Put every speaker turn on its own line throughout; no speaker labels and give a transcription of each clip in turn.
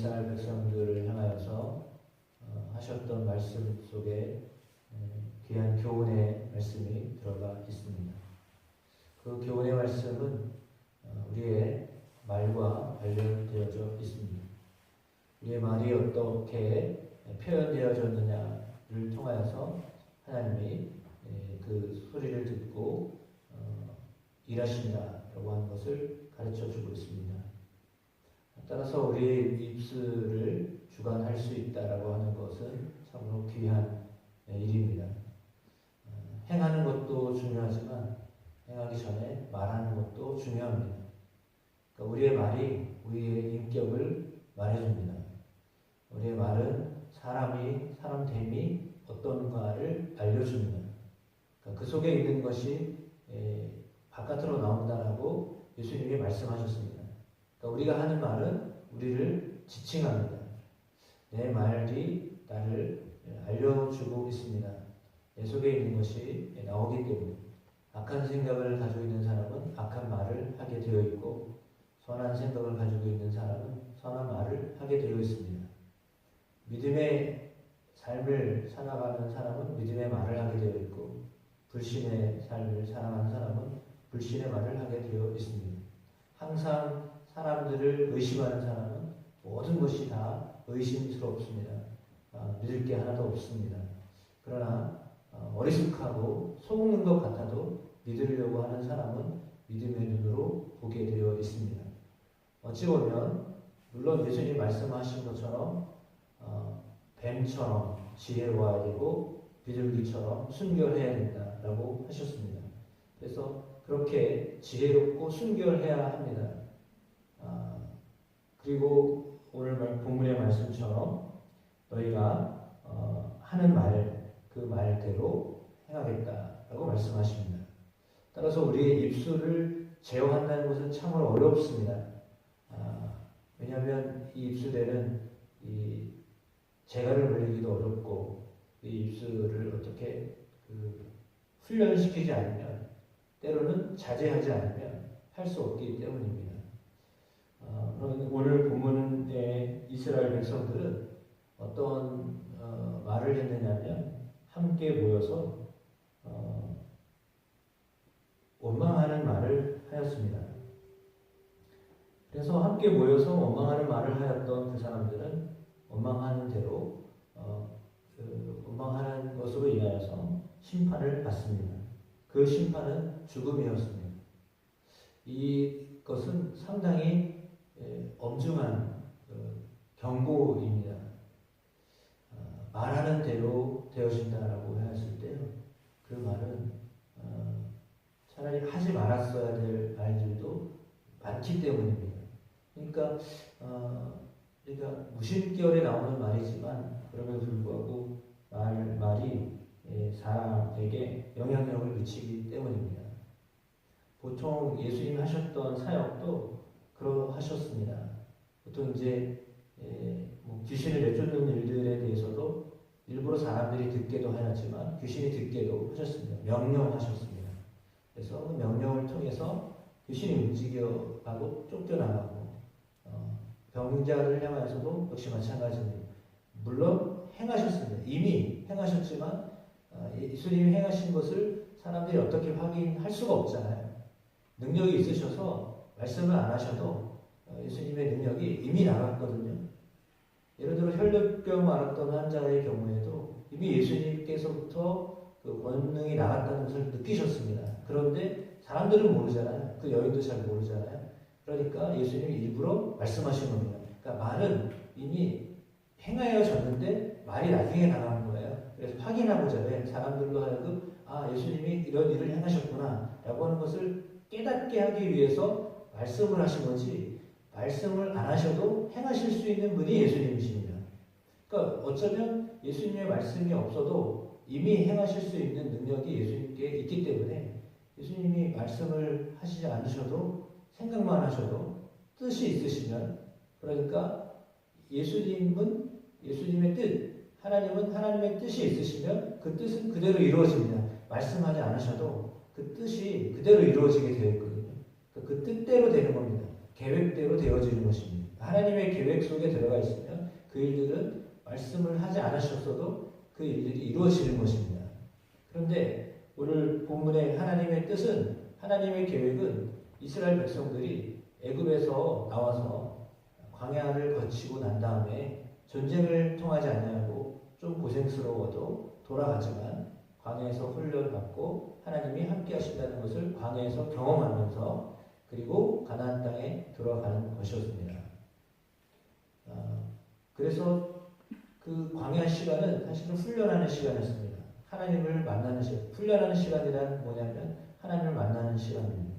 이스라엘 백성들을 향하여서 하셨던 말씀 속에 귀한 교훈의 말씀이 들어가 있습니다. 그 교훈의 말씀은 우리의 말과 관련되어져 있습니다. 우리의 말이 어떻게 표현되어졌느냐를 통하여서 하나님이 그 소리를 듣고 일하신다라고 하는 것을 가르쳐주고 있습니다. 따라서 우리의 입술을 주관할 수 있다라고 하는 것은 참으로 귀한 일입니다. 행하는 것도 중요하지만 행하기 전에 말하는 것도 중요합니다. 그러니까 우리의 말이 우리의 인격을 말해줍니다. 우리의 말은 사람됨이 어떤가를 알려줍니다. 그러니까 그 속에 있는 것이 바깥으로 나온다라고 예수님이 말씀하셨습니다. 그러니까 우리가 하는 말은 우리를 지칭합니다. 내 말이 나를 알려주고 있습니다. 내 속에 있는 것이 나오기 때문에 악한 생각을 가지고 있는 사람은 악한 말을 하게 되어 있고 선한 생각을 가지고 있는 사람은 선한 말을 하게 되어 있습니다. 믿음의 삶을 살아가는 사람은 믿음의 말을 하게 되어 있고 불신의 삶을 살아가는 사람은 불신의 말을 하게 되어 있습니다. 항상 사람들을 의심하는 사람은 모든 것이 다 의심스럽습니다. 믿을 게 하나도 없습니다. 그러나 어리숙하고 속는 것 같아도 믿으려고 하는 사람은 믿음의 눈으로 보게 되어 있습니다. 어찌 보면 물론 예수님이 말씀하신 것처럼 뱀처럼 지혜로워야 되고 비둘기처럼 순결해야 된다라고 하셨습니다. 그래서 그렇게 지혜롭고 순결해야 합니다. 그리고 오늘 본문의 말씀처럼 너희가 하는 말, 그 말대로 행하겠다라고 말씀하십니다. 따라서 우리의 입술을 제어한다는 것은 참으로 어렵습니다. 왜냐하면 이 입술에는 이 재갈을 물리기도 어렵고 이 입술을 어떻게 훈련시키지 않으면 때로는 자제하지 않으면 할 수 없기 때문입니다. 오늘 본문의 이스라엘 백성들은 어떤 말을 했느냐면 함께 모여서 원망하는 말을 하였습니다. 그래서 함께 모여서 원망하는 말을 하였던 그 사람들은 원망하는 대로 원망하는 것으로 인하여서 심판을 받습니다. 그 심판은 죽음이었습니다. 이것은 상당히 엄중한 경고입니다. 말하는 대로 되어진다라고 했을 때요, 그 말은 차라리 하지 말았어야 될 말들도 많기 때문입니다. 그러니까 무심결에 나오는 말이지만 그럼에도 불구하고 말이 사람에게 영향력을 미치기 때문입니다. 보통 예수님이 하셨던 사역도 그러하셨습니다. 보통 이제 귀신을 내쫓는 일들에 대해서도 일부러 사람들이 듣게도 하였지만 귀신이 듣게도 하셨습니다. 명령하셨습니다. 그래서 그 명령을 통해서 귀신이 움직여가고 쫓겨나가고 병자를 향하여서도 역시 마찬가지입니다. 물론 행하셨습니다. 이미 행하셨지만 예수님이 행하신 것을 사람들이 어떻게 확인할 수가 없잖아요. 능력이 있으셔서 말씀을 안 하셔도 예수님의 능력이 이미 나갔거든요. 예를 들어 혈류병 앓았던 환자의 경우에도 이미 예수님께서부터 그 권능이 나갔다는 것을 느끼셨습니다. 그런데 사람들은 모르잖아요. 그 여인도 잘 모르잖아요. 그러니까 예수님이 일부러 말씀하신 겁니다. 그러니까 말은 이미 행하여졌는데 말이 나중에 나가는 거예요. 그래서 확인하고자 해 사람들로 하여금 예수님이 이런 일을 행하셨구나 라고 하는 것을 깨닫게 하기 위해서 말씀을 하신 거지, 말씀을 안 하셔도 행하실 수 있는 분이 예수님이십니다. 그러니까 어쩌면 예수님의 말씀이 없어도 이미 행하실 수 있는 능력이 예수님께 있기 때문에 예수님이 말씀을 하시지 않으셔도 생각만 하셔도 뜻이 있으시면, 그러니까 예수님은 예수님의 뜻, 하나님은 하나님의 뜻이 있으시면 그 뜻은 그대로 이루어집니다. 말씀하지 않으셔도 그 뜻이 그대로 이루어지게 되어 있거든요. 그 뜻대로 되는 겁니다. 계획대로 되어지는 것입니다. 하나님의 계획 속에 들어가 있으면 그 일들은 말씀을 하지 않으셨어도 그 일들이 이루어지는 것입니다. 그런데 오늘 본문의 하나님의 뜻은, 하나님의 계획은 이스라엘 백성들이 애굽에서 나와서 광야를 거치고 난 다음에 전쟁을 통하지 않냐고 좀 고생스러워도 돌아가지만 광야에서 훈련을 받고 하나님이 함께 하신다는 것을 광야에서 경험하면서 그리고 가나안 땅에 들어가는 것이었습니다. 그래서 그 광야 시간은 사실은 훈련하는 시간이었습니다. 하나님을 만나는 시간. 훈련하는 시간이란 뭐냐면 하나님을 만나는 시간입니다.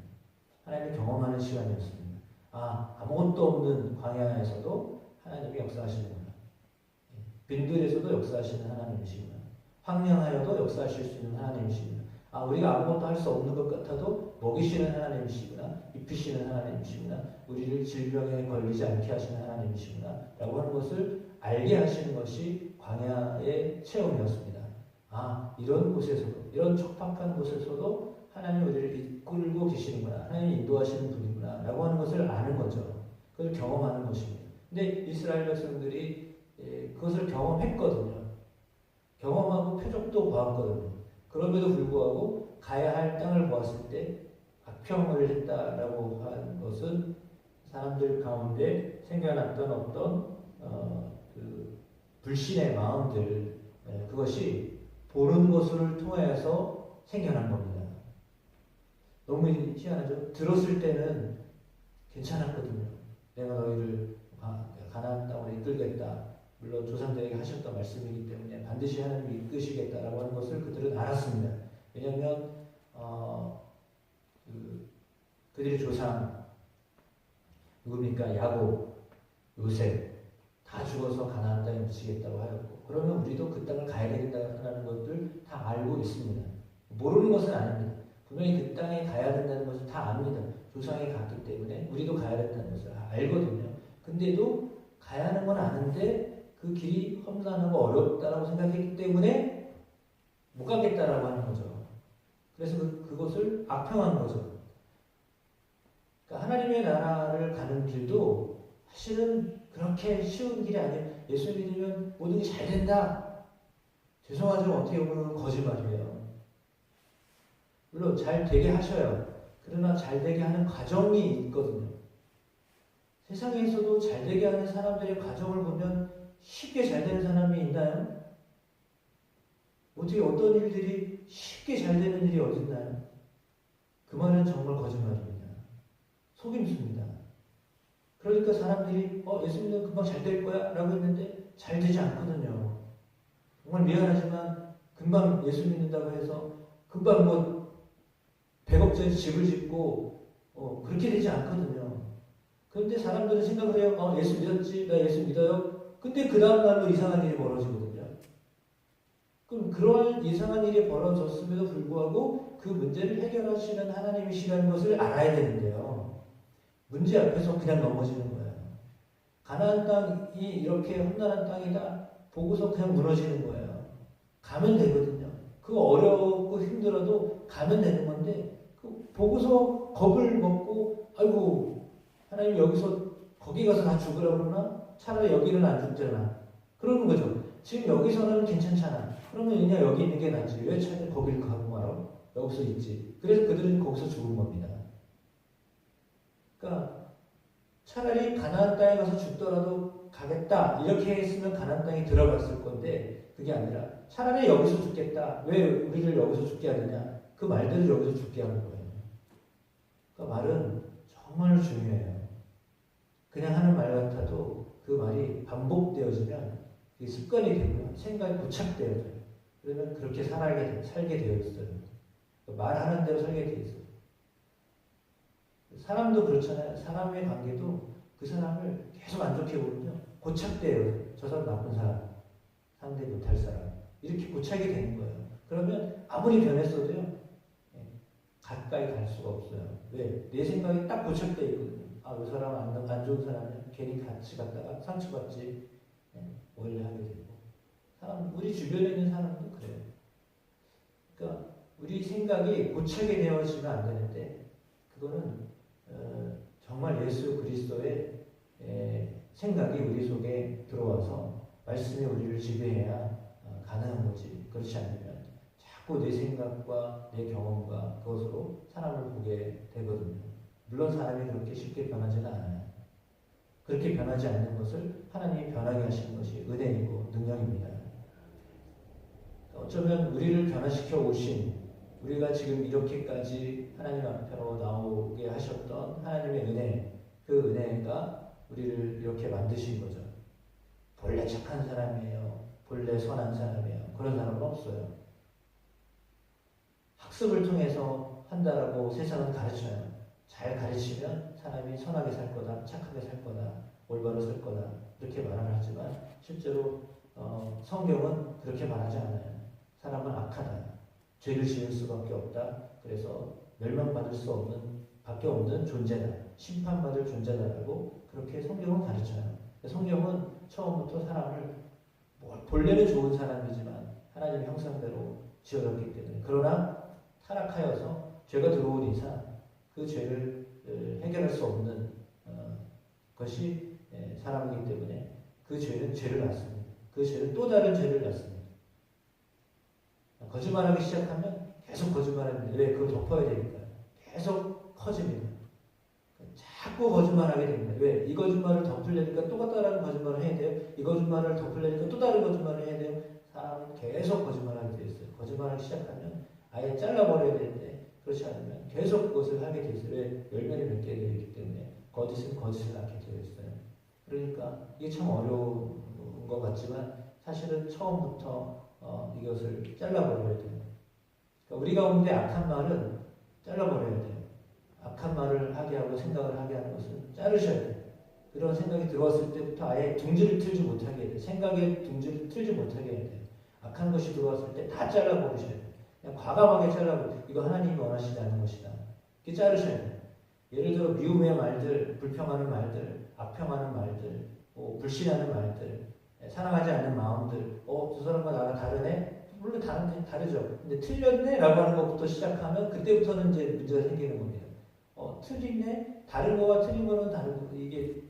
하나님을 경험하는 시간이었습니다. 아무것도 없는 광야에서도 하나님이 역사하시는구나. 빈들에서도 역사하시는 하나님이시구나. 황량하여도 역사하실 수 있는 하나님이시구나. 우리가 아무것도 할 수 없는 것 같아도 먹이시는 하나님이시구나. 입히시는 하나님이시구나. 우리를 질병에 걸리지 않게 하시는 하나님이시구나. 라고 하는 것을 알게 하시는 것이 광야의 체험이었습니다. 이런 곳에서도, 이런 척박한 곳에서도 하나님 우리를 이끌고 계시는구나. 하나님 인도하시는 분이구나. 라고 하는 것을 아는 거죠. 그걸 경험하는 것입니다. 근데 이스라엘 백성들이 그것을 경험했거든요. 경험하고 표적도 보았거든요. 그럼에도 불구하고 가야 할 땅을 보았을 때 악평을 했다라고 한 것은 사람들 가운데 생겨났던 어떤 그 불신의 마음들, 그것이 보는 것을 통해서 생겨난 겁니다. 너무 희한하죠? 들었을 때는 괜찮았거든요. 내가 너희를 가나안 땅으로 이끌겠다. 물론 조상들에게 하셨던 말씀이기 때문에 반드시 하나님이 이끄시겠다라고 하는 것을 그들은 알았습니다. 왜냐하면 그들의 조상 누굽니까? 야곱, 요셉 다 죽어서 가나안 땅에 묻히겠다고 하였고, 그러면 우리도 그 땅을 가야 된다는 것들 다 알고 있습니다. 모르는 것은 아닙니다. 분명히 그 땅에 가야 된다는 것을 다 압니다. 조상이 갔기 때문에 우리도 가야 된다는 것을 알거든요. 근데도 가야 하는 건 아는데 그 길이 험난하고 어렵다라고 생각했기 때문에 못 가겠다라고 하는 거죠. 그래서 그것을 악평한 거죠. 그러니까 하나님의 나라를 가는 길도 사실은 그렇게 쉬운 길이 아니에요. 예수 믿으면 모든 게 잘 된다. 죄송하지만 어떻게 보면 거짓말이에요. 물론 잘 되게 하셔요. 그러나 잘 되게 하는 과정이 있거든요. 세상에서도 잘 되게 하는 사람들의 과정을 보면 쉽게 잘 되는 사람이 있나요? 어떻게 어떤 일들이 쉽게 잘 되는 일이 어디 있나요? 그 말은 정말 거짓말입니다. 속임수입니다. 그러니까 사람들이 예수 믿으면 금방 잘 될 거야 라고 했는데 잘 되지 않거든요. 정말 미안하지만 금방 예수 믿는다고 해서 금방 100억짜리 집을 짓고 그렇게 되지 않거든요. 그런데 사람들은 생각을 해요. 예수 믿었지? 나 예수 믿어요? 근데 그 다음날로 이상한 일이 벌어지거든요. 그럼 그런 이상한 일이 벌어졌음에도 불구하고 그 문제를 해결하시는 하나님이시라는 것을 알아야 되는데요. 문제 앞에서 그냥 넘어지는 거예요. 가나안 땅이 이렇게 험난한 땅이다 보고서 그냥 무너지는 거예요. 가면 되거든요. 그거 어렵고 힘들어도 가면 되는 건데 보고서 겁을 먹고 아이고 하나님 여기서 거기 가서 다 죽으라고 그러나? 차라리 여기는 안 죽잖아. 그러는 거죠. 지금 여기서는 괜찮잖아. 그러면 그냥 여기 있는 게 낫지. 왜 차라리 거기를 가고 말아? 여기서 있지. 그래서 그들은 거기서 죽은 겁니다. 그러니까 차라리 가나안 땅에 가서 죽더라도 가겠다. 이렇게 했으면 가나안 땅에 들어갔을 건데 그게 아니라 차라리 여기서 죽겠다. 왜 우리를 여기서 죽게 하느냐. 그 말들을 여기서 죽게 하는 거예요. 그러니까 말은 정말 중요해요. 그냥 하는 말 같아도 그 말이 반복되어지면 그게 습관이 되고요. 생각이 고착되어져요. 그러면 그렇게 살게 되어 있어요. 말하는 대로 살게 되어 있어요. 사람도 그렇잖아요. 사람의 관계도 그 사람을 계속 안 좋게 보면요. 고착돼요. 저 사람 나쁜 사람, 상대 못할 사람. 이렇게 고착이 되는 거예요. 그러면 아무리 변했어도요. 가까이 갈 수가 없어요. 왜? 내 생각이 딱 고착되어 있거든요. 이 사람 안 좋은 사람이야. 괜히 같이 갔다가 상처받지. 원래 하게 되고. 우리 주변에 있는 사람도 그래요. 그러니까 우리 생각이 고착이 되어지면 안 되는데 그거는 정말 예수 그리스도의 생각이 우리 속에 들어와서 말씀이 우리를 지배해야 가능한 거지. 그렇지 않으면 자꾸 내 생각과 내 경험과 그것으로 사람을 보게 되거든요. 물론 사람이 그렇게 쉽게 변하지는 않아요. 그렇게 변하지 않는 것을 하나님이 변하게 하시는 것이 은혜이고 능력입니다. 어쩌면 우리를 변화시켜 오신, 우리가 지금 이렇게까지 하나님 앞으로 나오게 하셨던 하나님의 은혜, 그 은혜가 우리를 이렇게 만드신 거죠. 본래 착한 사람이에요. 본래 선한 사람이에요. 그런 사람은 없어요. 학습을 통해서 한다라고 세상은 가르쳐요. 잘 가르치면 사람이 선하게 살 거다, 착하게 살 거다, 올바로 살 거다 이렇게 말을 하지만 실제로 성경은 그렇게 말하지 않아요. 사람은 악하다, 죄를 지을 수밖에 없다, 그래서 멸망받을 수 없는 밖에 없는 존재다, 심판받을 존재다라고 그렇게 성경은 가르쳐요. 성경은 처음부터 사람을 본래는 좋은 사람이지만 하나님의 형상대로 지어졌기 때문에, 그러나 타락하여서 죄가 들어온 이상 그 죄를 해결할 수 없는 것이 사람이기 때문에 그 죄는 죄를 낳습니다. 그 죄는 또 다른 죄를 낳습니다. 거짓말하기 시작하면 계속 거짓말합니다. 왜? 그걸 덮어야 되니까. 계속 커집니다. 자꾸 거짓말하게 됩니다. 왜? 이 거짓말을 덮으려니까 또 다른 거짓말을 해야 돼요. 이 거짓말을 덮으려니까 또 다른 거짓말을 해야 돼요. 사람은 계속 거짓말하게 되어 있어요. 거짓말하기 시작하면 아예 잘라버려야 되는데 그렇지 않으면 계속 그것을 하게 되어 있어요. 왜? 열매를 맺게 되어 있기 때문에 거짓은 거짓을 낳게 되어 있어요. 그러니까 이게 참 어려운 것 같지만 사실은 처음부터 이것을 잘라버려야 돼요. 그러니까 우리 가운데 악한 말은 잘라버려야 돼요. 악한 말을 하게 하고 생각을 하게 하는 것은 자르셔야 돼요. 그런 생각이 들어왔을 때부터 아예 둥지를 틀지 못하게 해야 돼요. 생각에 둥지를 틀지 못하게 해야 돼요. 악한 것이 들어왔을 때 다 잘라버리셔야 돼요. 그냥 과감하게 잘라버려요. 이거 하나님이 원하시지 않는 것이다. 이렇게 자르셔야 돼요. 예를 들어 미움의 말들, 불평하는 말들, 악평하는 말들, 불신하는 말들, 사랑하지 않는 마음들, 저 사람과 나가 다르네? 물론 다르죠. 근데 틀렸네? 라고 하는 것부터 시작하면 그때부터는 이제 문제가 생기는 겁니다. 틀리네? 다른 거와 틀린 거는 다른 거. 이게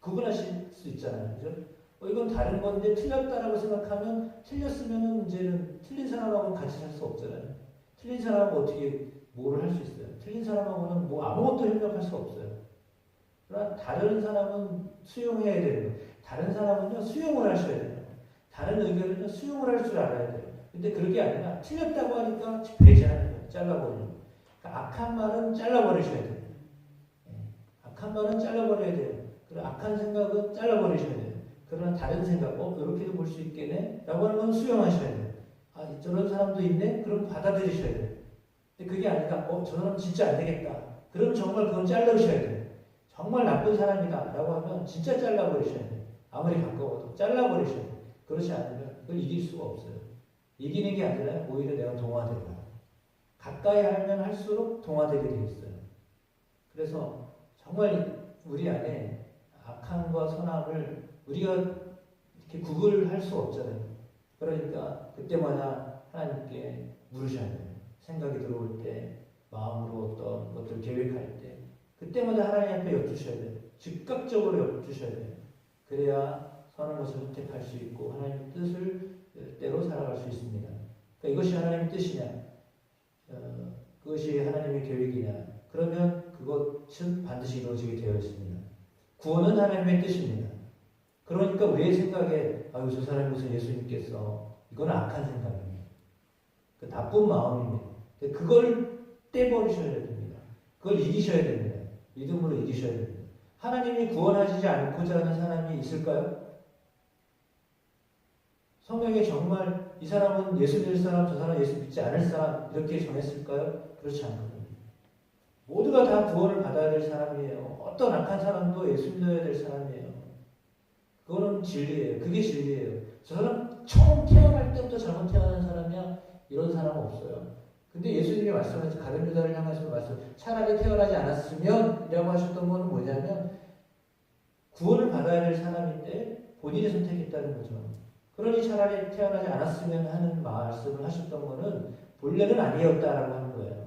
구분하실 수 있잖아요. 그죠? 이건 다른 건데 틀렸다라고 생각하면 틀렸으면 이제는 틀린 사람하고는 같이 살 수 없잖아요. 틀린 사람하고 어떻게 뭐를 할 수 있어요? 틀린 사람하고는 뭐 아무것도 협력할 수 없어요. 그러나 다른 사람은 수용해야 되는 거예요. 다른 사람은요 수용을 하셔야 돼요. 다른 의견은요 수용을 할 줄 알아야 돼요. 근데 그게 아니라 틀렸다고 하니까 배제하는 거예요. 잘라버리는 거예요. 그러니까 악한 말은 잘라버리셔야 돼요. 악한 말은 잘라버려야 돼요. 그리고 악한 생각은 잘라버리셔야 돼요. 그러나 다른 생각, 이렇게도 볼 수 있겠네? 라고 하는 건 수용하셔야 돼요. 저런 사람도 있네? 그럼 받아들이셔야 돼요. 근데 그게 아니라, 저 사람 진짜 안 되겠다. 그럼 정말 그건 잘라주셔야 돼요. 정말 나쁜 사람이다. 라고 하면 진짜 잘라버리셔야 돼요. 아무리 가까워도 잘라버리셔야 돼요. 그렇지 않으면 그걸 이길 수가 없어요. 이기는 게 아니라 오히려 내가 동화되고 가까이 하면 할수록 동화되게 되어 있어요. 그래서 정말 우리 안에 악함과 선함을 우리가 이렇게 구분할 수 없잖아요. 그러니까 그때마다 하나님께 물으셔야 돼요. 생각이 들어올 때, 마음으로 어떤 것들 계획할 때, 그때마다 하나님 앞에 여쭈셔야 돼요. 즉각적으로 여쭈셔야 돼요. 그래야 선한 것을 선택할 수 있고 하나님의 뜻을 때로 살아갈 수 있습니다. 그러니까 이것이 하나님의 뜻이냐, 그것이 하나님의 계획이냐, 그러면 그것은 반드시 이루어지게 되어 있습니다. 구원은 하나님의 뜻입니다. 그러니까 우리의 생각에 저 사람이 무슨 예수님께서, 이건 악한 생각입니다. 그 나쁜 마음입니다. 그걸 떼버리셔야 됩니다. 그걸 이기셔야 됩니다. 믿음으로 이기셔야 됩니다. 하나님이 구원하시지 않고자 하는 사람이 있을까요? 성경에 정말 이 사람은 예수 믿을 사람, 저 사람은 예수 믿지 않을 사람 이렇게 정했을까요? 그렇지 않거든요. 모두가 다 구원을 받아야 될 사람이에요. 어떤 악한 사람도 예수 믿어야 될 사람이에요. 그거는 진리예요. 그게 진리예요. 저 사람 처음 태어날 때부터 잘못 태어난 사람이야? 이런 사람은 없어요. 근데 예수님이 말씀하신 가룟 유다를 향하셔서 말씀, 차라리 태어나지 않았으면 이라고 하셨던 거는 뭐냐면 구원을 받아야 될 사람인데 본인이 선택했다는 거죠. 그러니 차라리 태어나지 않았으면 하는 말씀을 하셨던 거는 본래는 아니었다라고 하는 거예요.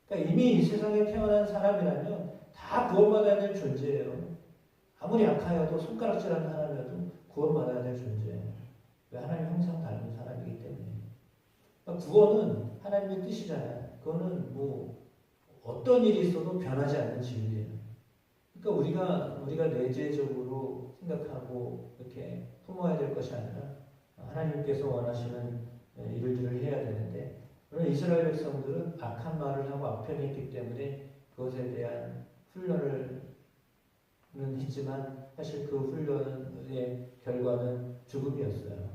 그러니까 이미 이 세상에 태어난 사람이라면 다 구원받아야 될 존재예요. 아무리 약하여도 손가락질하는 사람이어도 구원받아야 될 존재예요. 왜? 하나님 형상 닮은 사람이기 때문에. 그러니까 구원은 하나님의 뜻이잖아요. 그거는 뭐 어떤 일이 있어도 변하지 않는 진리예요. 그러니까 우리가 내재적으로 생각하고 이렇게 품어야 될 것이 아니라 하나님께서 원하시는 일들을 해야 되는데, 물론 이스라엘 백성들은 악한 말을 하고 악평이 있기 때문에 그것에 대한 훈련을 했지만 사실 그 훈련의 결과는 죽음이었어요.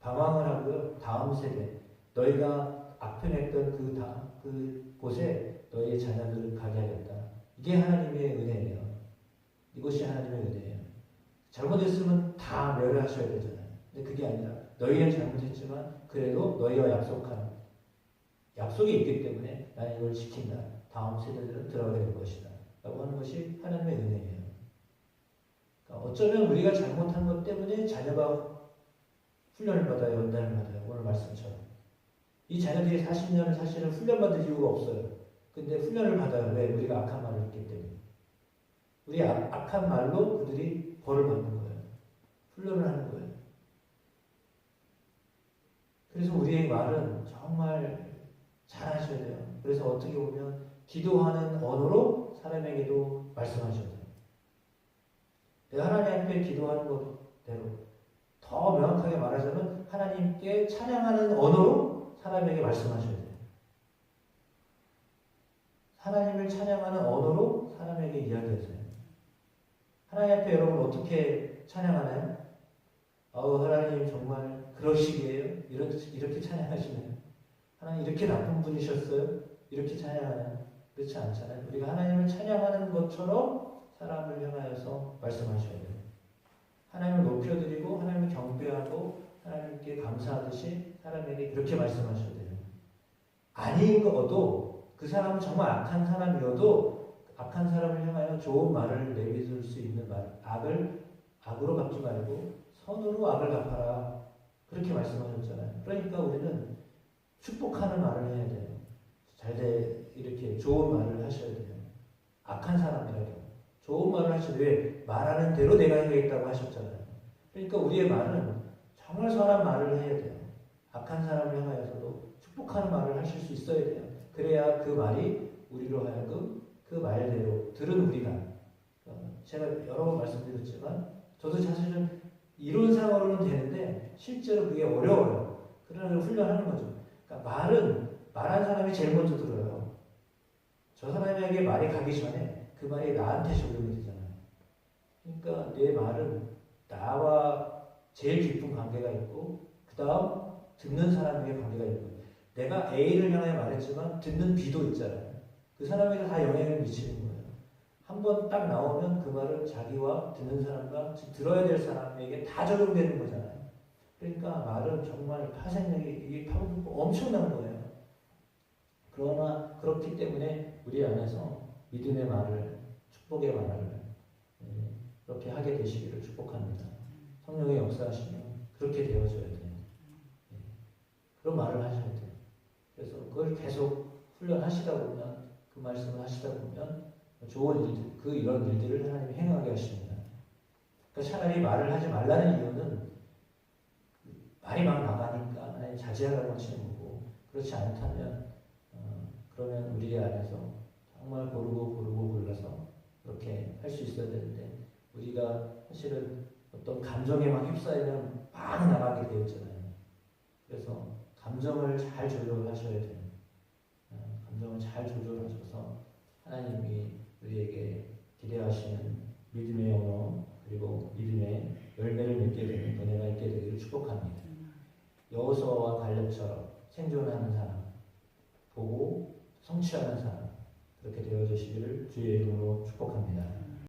방황을 하고요. 다음 세대, 너희가 악평했던 그 곳에 너희의 자녀들을 가게 하겠다. 이게 하나님의 은혜예요. 이것이 하나님의 은혜예요. 잘못했으면 다 멸하셔야 되잖아요. 근데 그게 아니라 너희는 잘못했지만 그래도 너희와 약속한 약속이 있기 때문에 나는 이걸 지킨다. 다음 세대들은 들어가게 될 것이다. 라고 하는 것이 하나님의 은혜예요. 그러니까 어쩌면 우리가 잘못한 것 때문에 자녀가 훈련을 받아요. 연단을 받아요. 오늘 말씀처럼. 이 자녀들이 40년을 사실은 훈련받을 이유가 없어요. 근데 훈련을 받아요. 왜? 우리가 악한 말을 했기 때문에. 우리 악한 말로 그들이 벌을 받는 거예요. 훈련을 하는 거예요. 그래서 우리의 말은 정말 잘하셔야 돼요. 그래서 어떻게 보면 기도하는 언어로 사람에게도 말씀하셔야 돼요. 내가 하나님 앞에 기도하는 것대로 더 명확하게 말하자면 하나님께 찬양하는 언어로 사람에게 말씀하셔야 돼요. 하나님을 찬양하는 언어로 사람에게 이야기하세요. 하나님 앞에 여러분 어떻게 찬양하나요? 하나님 정말 그러시기에요? 이렇게 찬양하시나요? 하나님 이렇게 나쁜 분이셨어요? 이렇게 찬양하나요? 그렇지 않잖아요. 우리가 하나님을 찬양하는 것처럼 사람을 향하여서 말씀하셔야 돼요. 하나님을 높여드리고 하나님을 경배하고 하나님께 감사하듯이 사람에게 그렇게 말씀하셔야 돼요. 아니어도 그 사람은 정말 악한 사람이어도 악한 사람을 향하여 좋은 말을 내뱉을 수 있는 말, 악으로 갚지 말고 선으로 악을 갚아라. 그렇게 말씀하셨잖아요. 그러니까 우리는 축복하는 말을 해야 돼요. 이렇게 좋은 말을 하셔야 돼요. 악한 사람이라도 좋은 말을 하셔야 돼요. 왜? 말하는 대로 내가 해야겠다고 하셨잖아요. 그러니까 우리의 말은 정말 선한 말을 해야 돼요. 악한 사람을 향하여서도 축복하는 말을 하실 수 있어야 돼요. 그래야 그 말이 우리로 하여금 그 말대로 들은 우리가, 제가 여러 번 말씀드렸지만 저도 사실은 이론상으로는 되는데 실제로 그게 어려워요. 그러나 훈련하는 거죠. 그러니까 말한 사람이 제일 먼저 들어요. 저 사람에게 말이 가기 전에 그 말이 나한테 적용이 되잖아요. 그러니까 내 말은 나와 제일 깊은 관계가 있고 그 다음 듣는 사람에게 관계가 있고, 내가 A를 향하여 말했지만 듣는 B도 있잖아요. 그 사람에게 다 영향을 미치는 거예요. 한번 딱 나오면 그 말은 자기와 듣는 사람과 들어야 될 사람에게 다 적용되는 거잖아요. 그러니까 말은 정말 파생력이 이게 엄청난 거예요. 그러나 그렇기 때문에 우리 안에서 믿음의 말을, 축복의 말을 그렇게 하게 되시기를 축복합니다. 성령의 역사하시면 그렇게 되어져야 돼요. 그런 말을 하셔야 돼요. 그래서 그걸 계속 훈련하시다 보면, 그 말씀을 하시다 보면 좋은 일들, 이런 일들을 하나님이 행하게 하십니다. 그러니까 차라리 말을 하지 말라는 이유는 말이 막 나가니까 하나님 자제하라고 하시는 거고, 그렇지 않다면 그러면 우리 안에서 정말 고르고 골라서 그렇게 할 수 있어야 되는데, 우리가 사실은 어떤 감정에 막 휩싸이면 막 나가게 되었잖아요. 그래서 감정을 잘 조절하셔야 돼요. 감정을 잘 조절하셔서 하나님이 우리에게 기대하시는 믿음의 언어, 그리고 믿음의 열매를 맺게 되는 은혜가 있게 되기를 축복합니다. 여호수아와 갈렙처럼 생존하는 사람, 보고 성취하는 사람, 그렇게 되어주시기를 주의 이름으로 축복합니다.